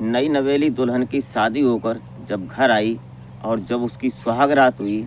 नई नवेली दुल्हन की शादी होकर जब घर आई और जब उसकी सुहागरात हुई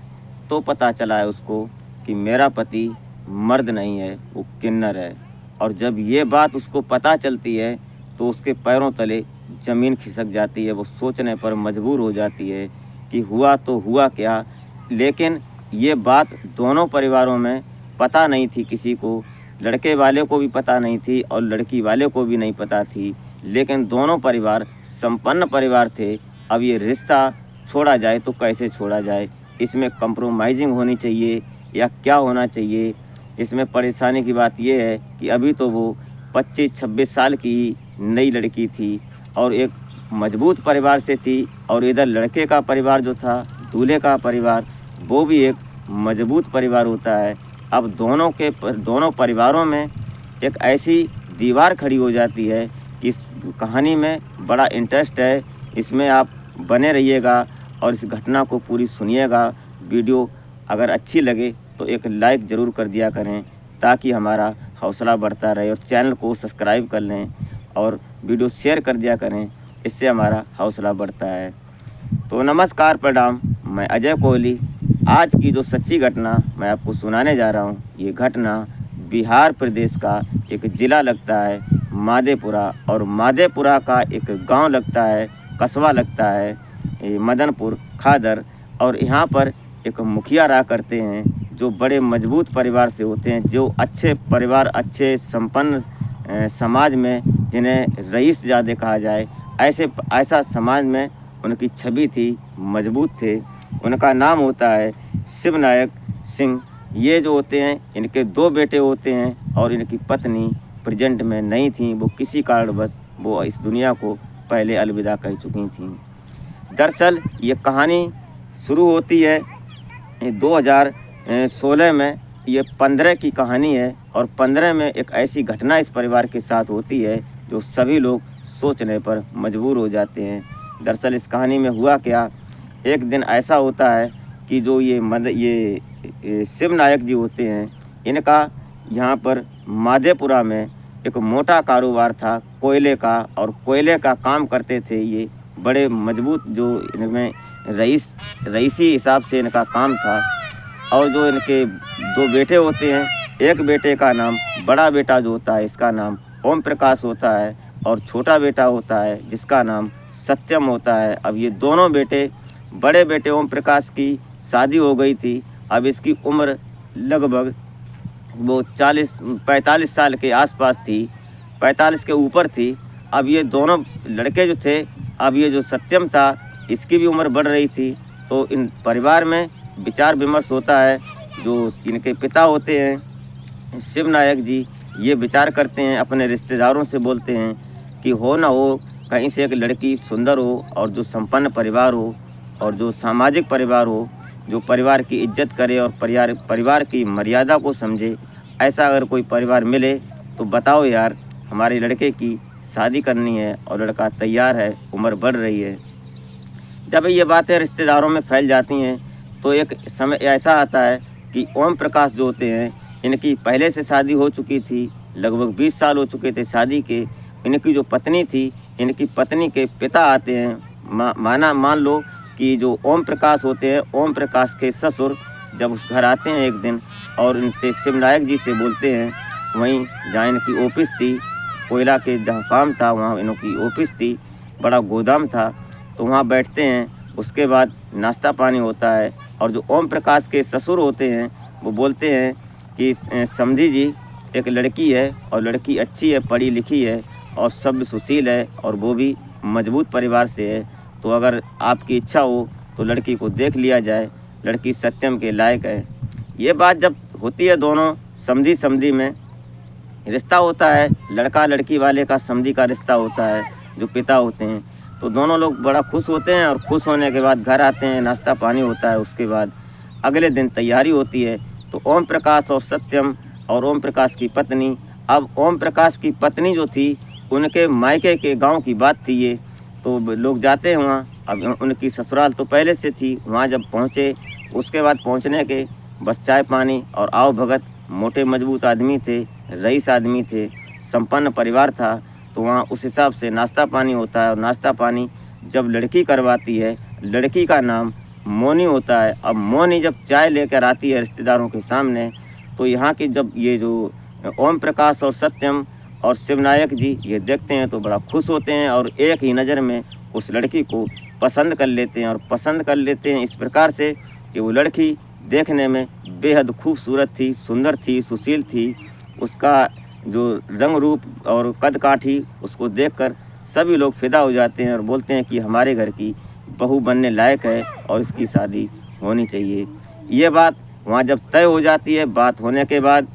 तो पता चला है उसको कि मेरा पति मर्द नहीं है, वो किन्नर है। और जब ये बात उसको पता चलती है तो उसके पैरों तले ज़मीन खिसक जाती है। वो सोचने पर मजबूर हो जाती है कि हुआ तो हुआ क्या। लेकिन ये बात दोनों परिवारों में पता नहीं थी किसी को, लड़के वाले को भी पता नहीं थी और लड़की वाले को भी नहीं पता थी। लेकिन दोनों परिवार संपन्न परिवार थे। अब ये रिश्ता छोड़ा जाए तो कैसे छोड़ा जाए, इसमें कंप्रोमाइज़िंग होनी चाहिए या क्या होना चाहिए। इसमें परेशानी की बात यह है कि अभी तो वो 25-26 साल की नई लड़की थी और एक मजबूत परिवार से थी, और इधर लड़के का परिवार जो था, दूल्हे का परिवार, वो भी एक मजबूत परिवार होता है। अब दोनों परिवारों में एक ऐसी दीवार खड़ी हो जाती है कि इस कहानी में बड़ा इंटरेस्ट है। इसमें आप बने रहिएगा और इस घटना को पूरी सुनिएगा। वीडियो अगर अच्छी लगे तो एक लाइक ज़रूर कर दिया करें ताकि हमारा हौसला बढ़ता रहे, और चैनल को सब्सक्राइब कर लें और वीडियो शेयर कर दिया करें, इससे हमारा हौसला बढ़ता है। तो नमस्कार, प्रणाम, मैं अजय कोहली। आज की जो सच्ची घटना मैं आपको सुनाने जा रहा हूँ, ये घटना बिहार प्रदेश का एक ज़िला लगता है माधेपुरा, और माधेपुरा का एक गांव लगता है, कस्बा लगता है ये मदनपुर खादर। और यहाँ पर एक मुखिया रहा करते हैं जो बड़े मजबूत परिवार से होते हैं, जो अच्छे परिवार, अच्छे संपन्न समाज में जिन्हें रईस ज़्यादा कहा जाए, ऐसा समाज में उनकी छवि थी, मजबूत थे। उनका नाम होता है शिवनायक सिंह। ये जो होते हैं, इनके 2 बेटे होते हैं और इनकी पत्नी प्रेजेंट में नहीं थी। वो किसी कारणवश वो इस दुनिया को पहले अलविदा कह चुकी थी। दरअसल ये कहानी शुरू होती है 2016 में। ये 15 की कहानी है और 15 में एक ऐसी घटना इस परिवार के साथ होती है जो सभी लोग सोचने पर मजबूर हो जाते हैं। दरअसल इस कहानी में हुआ क्या, एक दिन ऐसा होता है कि जो ये शिवनायक जी होते हैं, इनका यहाँ पर माधेपुरा में एक मोटा कारोबार था कोयले का, और कोयले का काम करते थे। ये बड़े मजबूत, जो इनमें रईसी हिसाब से इनका काम था। और जो इनके 2 बेटे होते हैं, एक बेटे का नाम, बड़ा बेटा जो होता है इसका नाम ओम प्रकाश होता है, और छोटा बेटा होता है जिसका नाम सत्यम होता है। अब ये दोनों बेटे, बड़े बेटे ओम प्रकाश की शादी हो गई थी। अब इसकी उम्र लगभग वो 45 साल के आसपास थी, 45 के ऊपर थी। अब ये दोनों लड़के जो थे, अब ये जो सत्यम था, इसकी भी उम्र बढ़ रही थी। तो इन परिवार में विचार विमर्श होता है। जो इनके पिता होते हैं शिवनायक जी, ये विचार करते हैं, अपने रिश्तेदारों से बोलते हैं कि हो ना हो कहीं से एक लड़की सुंदर हो और जो संपन्न परिवार हो और जो सामाजिक परिवार हो, जो परिवार की इज्जत करे और परिवार की मर्यादा को समझे, ऐसा अगर कोई परिवार मिले तो बताओ यार, हमारे लड़के की शादी करनी है और लड़का तैयार है, उम्र बढ़ रही है। जब ये बातें रिश्तेदारों में फैल जाती हैं तो एक समय ऐसा आता है कि ओम प्रकाश जो होते हैं, इनकी पहले से शादी हो चुकी थी, लगभग 20 साल हो चुके थे शादी के। इनकी जो पत्नी थी, इनकी पत्नी के पिता आते हैं, मान लो कि जो ओम प्रकाश होते हैं, ओम प्रकाश के ससुर जब उस घर आते हैं एक दिन और इनसे शिवनायक जी से बोलते हैं, वहीं जहाँ इनकी ऑफिस थी, कोयला के जहाँ काम था वहाँ इनकी ऑफिस थी, बड़ा गोदाम था, तो वहाँ बैठते हैं। उसके बाद नाश्ता पानी होता है और जो ओम प्रकाश के ससुर होते हैं वो बोलते हैं कि समधी जी, एक लड़की है और लड़की अच्छी है, पढ़ी लिखी है और सभ्य सुशील है और वो भी मजबूत परिवार से है, तो अगर आपकी इच्छा हो तो लड़की को देख लिया जाए, लड़की सत्यम के लायक है। ये बात जब होती है, दोनों समधी में रिश्ता होता है, लड़का लड़की वाले का समधी का रिश्ता होता है, जो पिता होते हैं, तो दोनों लोग बड़ा खुश होते हैं। और खुश होने के बाद घर आते हैं, नाश्ता पानी होता है। उसके बाद अगले दिन तैयारी होती है। तो ओम प्रकाश और सत्यम और ओम प्रकाश की पत्नी, अब ओम प्रकाश की पत्नी जो थी, उनके मायके के गांव की बात थी ये, तो लोग जाते हैं वहाँ। अब उनकी ससुराल तो पहले से थी, वहाँ जब पहुँचे, उसके बाद पहुँचने के बस चाय पानी और आओ भगत, मोटे मजबूत आदमी थे, रईस आदमी थे, संपन्न परिवार था। तो वहाँ उस हिसाब से नाश्ता पानी होता है। और नाश्ता पानी जब लड़की करवाती है, लड़की का नाम मोनी होता है। अब मोनी जब चाय लेकर आती है रिश्तेदारों के सामने, तो यहाँ की जब ये जो ओम प्रकाश और सत्यम और शिवनायक जी ये देखते हैं तो बड़ा खुश होते हैं और एक ही नज़र में उस लड़की को पसंद कर लेते हैं। और पसंद कर लेते हैं इस प्रकार से कि वो लड़की देखने में बेहद खूबसूरत थी, सुंदर थी, सुशील थी। उसका जो रंग रूप और कद काठी उसको देखकर सभी लोग फिदा हो जाते हैं और बोलते हैं कि हमारे घर की बहू बनने लायक है और इसकी शादी होनी चाहिए। ये बात वहाँ जब तय हो जाती है, बात होने के बाद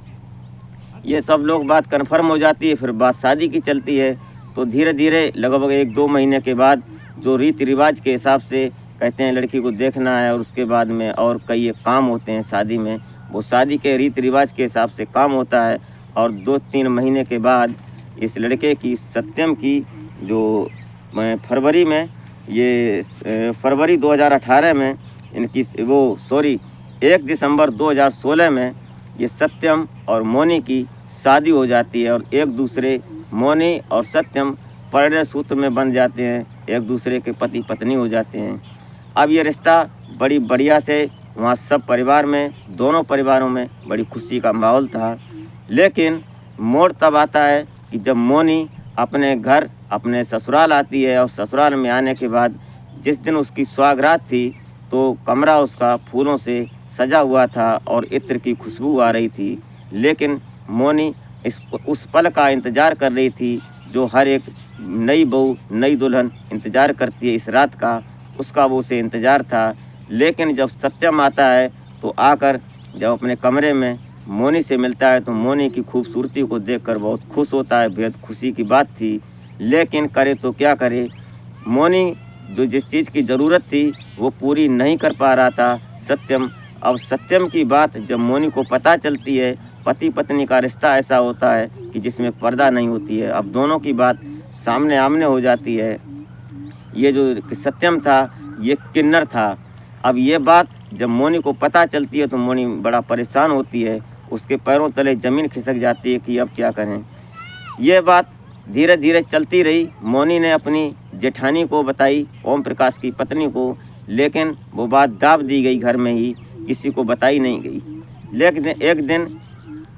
ये सब लोग बात कन्फर्म हो जाती है, फिर बात शादी की चलती है। तो धीरे धीरे लगभग 1-2 महीने के बाद जो रीति रिवाज के हिसाब से कहते हैं लड़की को देखना है और उसके बाद में और कई एक काम होते हैं शादी में, वो शादी के रीति रिवाज के हिसाब से काम होता है। और 2-3 महीने के बाद इस लड़के की सत्यम की जो फरवरी में ये फरवरी 2018 में इनकी 1 दिसंबर 2016 में ये सत्यम और मोनी की शादी हो जाती है। और एक दूसरे मोनी और सत्यम परिणय सूत्र में बन जाते हैं, एक दूसरे के पति पत्नी हो जाते हैं। अब ये रिश्ता बड़ी बढ़िया से वहाँ सब परिवार में, दोनों परिवारों में बड़ी खुशी का माहौल था। लेकिन मोड़ तब आता है कि जब मोनी अपने घर, अपने ससुराल आती है और ससुराल में आने के बाद जिस दिन उसकी सुहागरात थी तो कमरा उसका फूलों से सजा हुआ था और इत्र की खुशबू आ रही थी। लेकिन मोनी उस पल का इंतज़ार कर रही थी जो हर एक नई बहू, नई दुल्हन इंतज़ार करती है इस रात का, उसका वो उसे इंतज़ार था। लेकिन जब सत्यम आता है तो आकर जब अपने कमरे में मोनी से मिलता है तो मोनी की खूबसूरती को देखकर बहुत खुश होता है, बेहद खुशी की बात थी। लेकिन करे तो क्या करे, मोनी जो जिस चीज़ की ज़रूरत थी वो पूरी नहीं कर पा रहा था सत्यम। अब सत्यम की बात जब मोनी को पता चलती है, पति पत्नी का रिश्ता ऐसा होता है कि जिसमें पर्दा नहीं होती है। अब दोनों की बात सामने आमने हो जाती है। ये जो सत्यम था ये किन्नर था। अब ये बात जब मोनी को पता चलती है तो मोनी बड़ा परेशान होती है, उसके पैरों तले ज़मीन खिसक जाती है कि अब क्या करें। ये बात धीरे धीरे चलती रही। मोनी ने अपनी जेठानी को बताई, ओम प्रकाश की पत्नी को, लेकिन वो बात दाब दी गई घर में ही, किसी को बताई नहीं गई। लेकिन एक दिन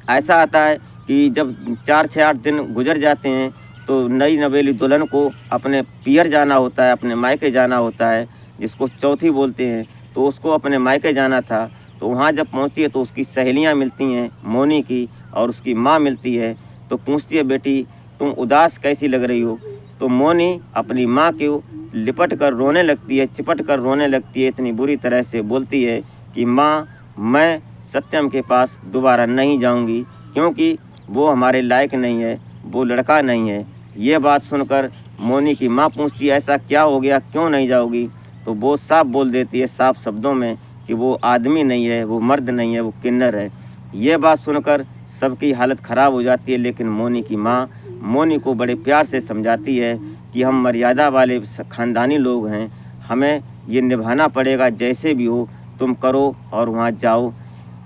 ऐसा आता है कि जब 4 से 8 दिन गुजर जाते हैं तो नई नवेली दुल्हन को अपने पियर जाना होता है, अपने मायके जाना होता है, जिसको चौथी बोलते हैं। तो उसको अपने मायके जाना था। तो वहाँ जब पहुँचती है तो उसकी सहेलियाँ मिलती हैं मोनी की और उसकी माँ मिलती है। तो पूछती है, बेटी तुम उदास कैसी लग रही हो। तो मोनी अपनी माँ को लिपट कर रोने लगती है, चिपट कर रोने लगती है, इतनी बुरी तरह से बोलती है कि माँ मैं सत्यम के पास दोबारा नहीं जाऊंगी क्योंकि वो हमारे लायक नहीं है, वो लड़का नहीं है। ये बात सुनकर मोनी की माँ पूछती है, ऐसा क्या हो गया, क्यों नहीं जाओगी। तो वो साफ बोल देती है, साफ शब्दों में, कि वो आदमी नहीं है, वो मर्द नहीं है, वो किन्नर है। ये बात सुनकर सबकी हालत ख़राब हो जाती है। लेकिन मोनी की माँ मोनी को बड़े प्यार से समझाती है कि हम मर्यादा वाले ख़ानदानी लोग हैं, हमें ये निभाना पड़ेगा, जैसे भी हो तुम करो और वहाँ जाओ।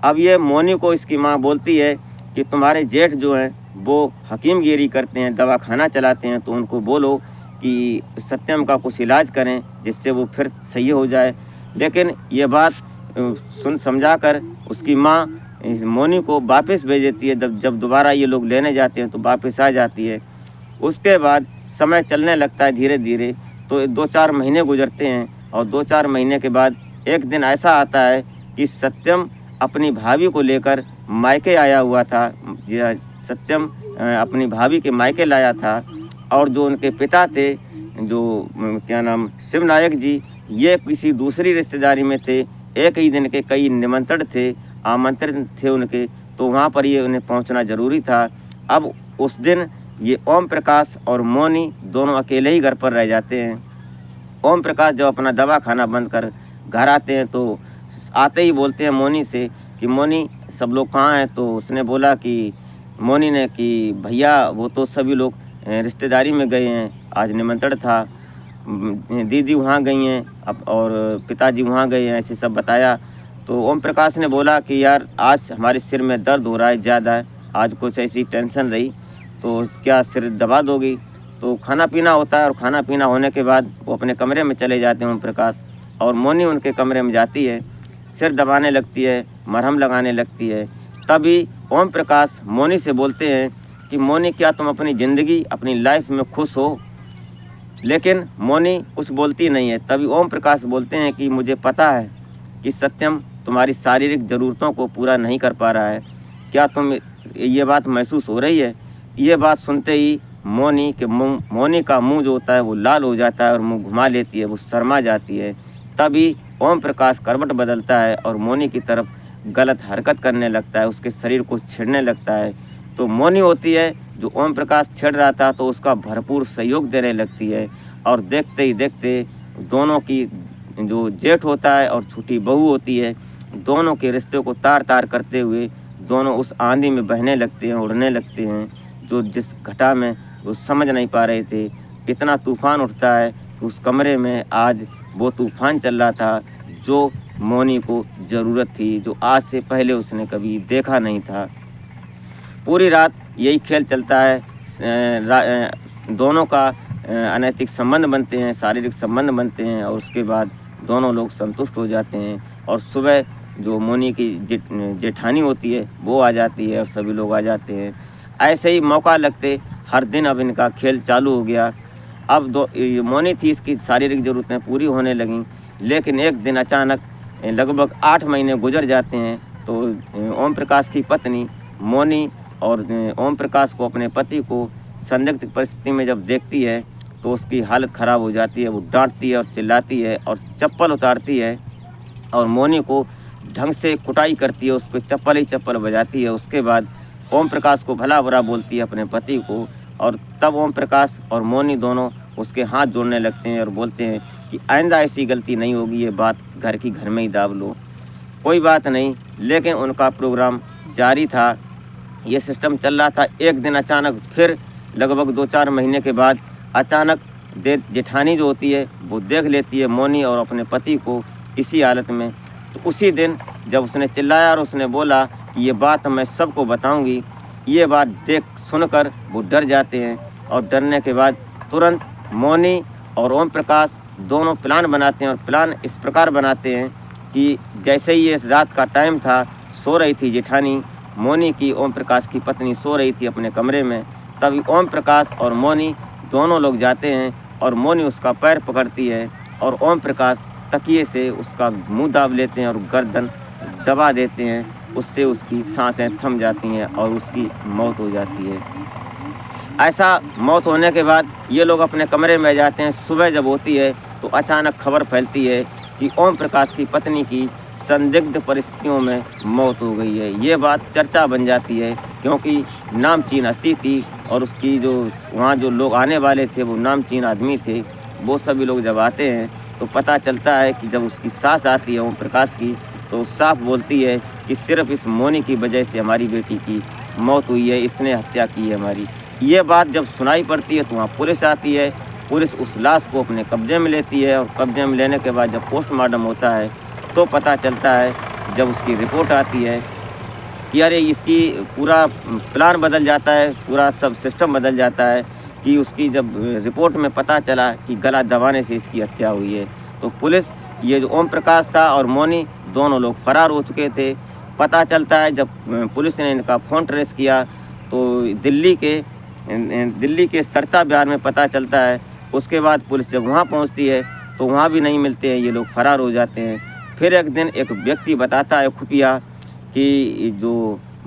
अब ये मोनी को इसकी माँ बोलती है कि तुम्हारे जेठ जो हैं वो हकीमगिरी करते हैं, दवाखाना चलाते हैं, तो उनको बोलो कि सत्यम का कुछ इलाज करें जिससे वो फिर सही हो जाए। लेकिन ये बात सुन समझा कर उसकी माँ मोनी को वापस भेज देती है। जब दोबारा ये लोग लेने जाते हैं तो वापस आ जाती है। उसके बाद समय चलने लगता है धीरे धीरे। तो 2-4 महीने गुजरते हैं और 2-4 महीने के बाद एक दिन ऐसा आता है कि सत्यम अपनी भाभी को लेकर मायके आया हुआ था। सत्यम अपनी भाभी के मायके लाया था और जो उनके पिता थे, जो क्या नाम शिवनायक जी, ये किसी दूसरी रिश्तेदारी में थे। एक ही दिन के कई निमंत्रण थे, आमंत्रण थे उनके, तो वहाँ पर ये उन्हें पहुँचना ज़रूरी था। अब उस दिन ये ओम प्रकाश और मोनी दोनों अकेले ही घर पर रह जाते हैं। ओम प्रकाश जब अपना दवाखाना बंद कर घर आते हैं तो आते ही बोलते हैं मोनी से कि मोनी सब लोग कहाँ हैं। तो उसने बोला कि मोनी ने कि भैया वो तो सभी लोग रिश्तेदारी में गए हैं, आज निमंत्रण था, दीदी वहाँ गई हैं अब और पिताजी वहाँ गए हैं, ऐसे सब बताया। तो ओम प्रकाश ने बोला कि यार आज हमारे सिर में दर्द हो रहा है ज़्यादा है, आज कुछ ऐसी टेंशन रही, तो क्या सिर दबा दोगी। तो खाना पीना होता है और खाना पीना होने के बाद वो अपने कमरे में चले जाते हैं ओम प्रकाश, और मोनी उनके कमरे में जाती है, सिर दबाने लगती है, मरहम लगाने लगती है। तभी ओम प्रकाश मोनी से बोलते हैं कि मोनी, क्या तुम अपनी ज़िंदगी, अपनी लाइफ में खुश हो? लेकिन मोनी कुछ बोलती नहीं है। तभी ओम प्रकाश बोलते हैं कि मुझे पता है कि सत्यम तुम्हारी शारीरिक ज़रूरतों को पूरा नहीं कर पा रहा है, क्या तुम ये बात महसूस हो रही है? ये बात सुनते ही मोनी का मुंह जो होता है वो लाल हो जाता है और मुंह घुमा लेती है, वो शर्मा जाती है। तभी ओम प्रकाश करवट बदलता है और मोनी की तरफ गलत हरकत करने लगता है, उसके शरीर को छेड़ने लगता है। तो मोनी होती है जो ओम प्रकाश छेड़ रहा था, तो उसका भरपूर सहयोग देने लगती है, और देखते ही देखते दोनों की जो जेठ होता है और छोटी बहू होती है, दोनों के रिश्ते को तार तार करते हुए दोनों उस आंधी में बहने लगते हैं, उड़ने लगते हैं। जो जिस घटा में वो समझ नहीं पा रहे थे, इतना तूफान उठता है कि उस कमरे में आज वो तूफान चल रहा था जो मोनी को ज़रूरत थी, जो आज से पहले उसने कभी देखा नहीं था। पूरी रात यही खेल चलता है। दोनों का अनैतिक संबंध बनते हैं, शारीरिक संबंध बनते हैं, और उसके बाद दोनों लोग संतुष्ट हो जाते हैं। और सुबह जो मोनी की जेठानी होती है वो आ जाती है और सभी लोग आ जाते हैं। ऐसे ही मौका लगते हर दिन अब इनका खेल चालू हो गया। अब ये मोनी थी, इसकी शारीरिक ज़रूरतें पूरी होने लगीं, लेकिन एक दिन अचानक लगभग 8 महीने गुजर जाते हैं तो ओम प्रकाश की पत्नी मोनी और ओम प्रकाश को, अपने पति को संदिग्ध परिस्थिति में जब देखती है तो उसकी हालत ख़राब हो जाती है। वो डांटती है और चिल्लाती है और चप्पल उतारती है और मोनी को ढंग से कुटाई करती है, उसको चप्पल ही चप्पल बजाती है। उसके बाद ओम प्रकाश को भला बुरा बोलती है अपने पति को, और तब ओम प्रकाश और मोनी दोनों उसके हाथ जोड़ने लगते हैं और बोलते हैं कि आइंदा ऐसी गलती नहीं होगी, ये बात घर की घर में ही दाब लो। कोई बात नहीं, लेकिन उनका प्रोग्राम जारी था, ये सिस्टम चल रहा था। एक दिन अचानक फिर लगभग 2-4 महीने के बाद अचानक जेठानी जो होती है वो देख लेती है मोनी और अपने पति को इसी हालत में। तो उसी दिन जब उसने चिल्लाया और उसने बोला कि ये बात मैं सबको बताऊंगी, ये बात देख सुनकर वो डर जाते हैं, और डरने के बाद तुरंत मोनी और ओम प्रकाश दोनों प्लान बनाते हैं। और प्लान इस प्रकार बनाते हैं कि जैसे ही ये रात का टाइम था, सो रही थी जेठानी मोनी की, ओम प्रकाश की पत्नी सो रही थी अपने कमरे में, तभी ओम प्रकाश और मोनी दोनों लोग जाते हैं और मोनी उसका पैर पकड़ती है और ओम प्रकाश तकिए से उसका मुंह दाब लेते हैं और गर्दन दबा देते हैं। उससे उसकी सांसें थम जाती हैं और उसकी मौत हो जाती है। ऐसा मौत होने के बाद ये लोग अपने कमरे में जाते हैं। सुबह जब होती है तो अचानक खबर फैलती है कि ओम प्रकाश की पत्नी की संदिग्ध परिस्थितियों में मौत हो गई है। ये बात चर्चा बन जाती है, क्योंकि नामचीन हस्ती थी और उसकी जो वहाँ जो लोग आने वाले थे वो नामचीन आदमी थे। वो सभी लोग जब आते हैं तो पता चलता है कि जब उसकी सास आती है ओम प्रकाश की, तो साफ बोलती है कि सिर्फ इस मोनी की वजह से हमारी बेटी की मौत हुई है, इसने हत्या की है हमारी। ये बात जब सुनाई पड़ती है तो वहाँ पुलिस आती है। पुलिस उस लाश को अपने कब्जे में लेती है, और कब्जे में लेने के बाद जब पोस्टमार्टम होता है तो पता चलता है, जब उसकी रिपोर्ट आती है कि अरे इसकी पूरा प्लान बदल जाता है, पूरा सब सिस्टम बदल जाता है। कि उसकी जब रिपोर्ट में पता चला कि गला दबाने से इसकी हत्या हुई है, तो पुलिस, ये जो ओम प्रकाश था और मोनी, दोनों लोग फरार हो चुके थे। पता चलता है जब पुलिस ने इनका फ़ोन ट्रेस किया तो दिल्ली के सरता बिहार में पता चलता है। उसके बाद पुलिस जब वहाँ पहुँचती है तो वहाँ भी नहीं मिलते हैं, ये लोग फरार हो जाते हैं। फिर एक दिन एक व्यक्ति बताता है खुफिया कि जो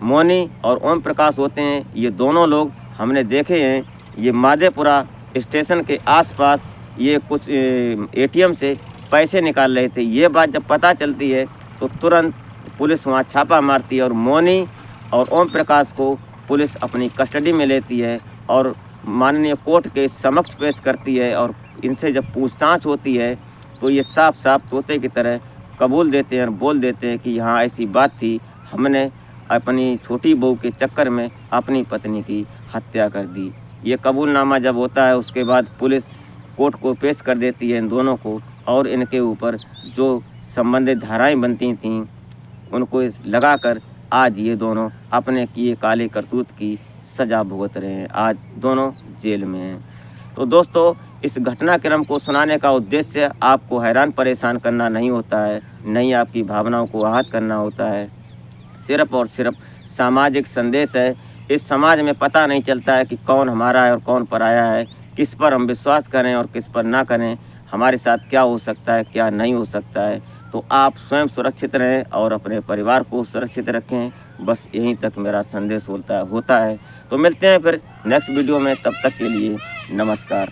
मोनी और ओम प्रकाश होते हैं, ये दोनों लोग हमने देखे हैं, ये माधेपुरा स्टेशन के आसपास ये कुछ एटीएम से पैसे निकाल रहे थे। ये बात जब पता चलती है तो तुरंत पुलिस वहाँ छापा मारती है और मोनी और ओम प्रकाश को पुलिस अपनी कस्टडी में लेती है और माननीय कोर्ट के समक्ष पेश करती है। और इनसे जब पूछताछ होती है तो ये साफ साफ तोते की तरह कबूल देते हैं और बोल देते हैं कि हाँ ऐसी बात थी, हमने अपनी छोटी बहू के चक्कर में अपनी पत्नी की हत्या कर दी। ये कबूलनामा जब होता है उसके बाद पुलिस कोर्ट को पेश कर देती है इन दोनों को, और इनके ऊपर जो संबंधित धाराएं बनती थीं उनको लगाकर आज ये दोनों अपने किए काले करतूत की सज़ा भुगत रहे हैं। आज दोनों जेल में हैं। तो दोस्तों, इस घटनाक्रम को सुनाने का उद्देश्य आपको हैरान परेशान करना नहीं होता है, नहीं आपकी भावनाओं को आहत करना होता है। सिर्फ़ और सिर्फ सामाजिक संदेश है। इस समाज में पता नहीं चलता है कि कौन हमारा है और कौन पराया है, किस पर हम विश्वास करें और किस पर ना करें, हमारे साथ क्या हो सकता है, क्या नहीं हो सकता है। तो आप स्वयं सुरक्षित रहें और अपने परिवार को सुरक्षित रखें। बस यहीं तक मेरा संदेश होता है। तो मिलते हैं फिर नेक्स्ट वीडियो में, तब तक के लिए नमस्कार।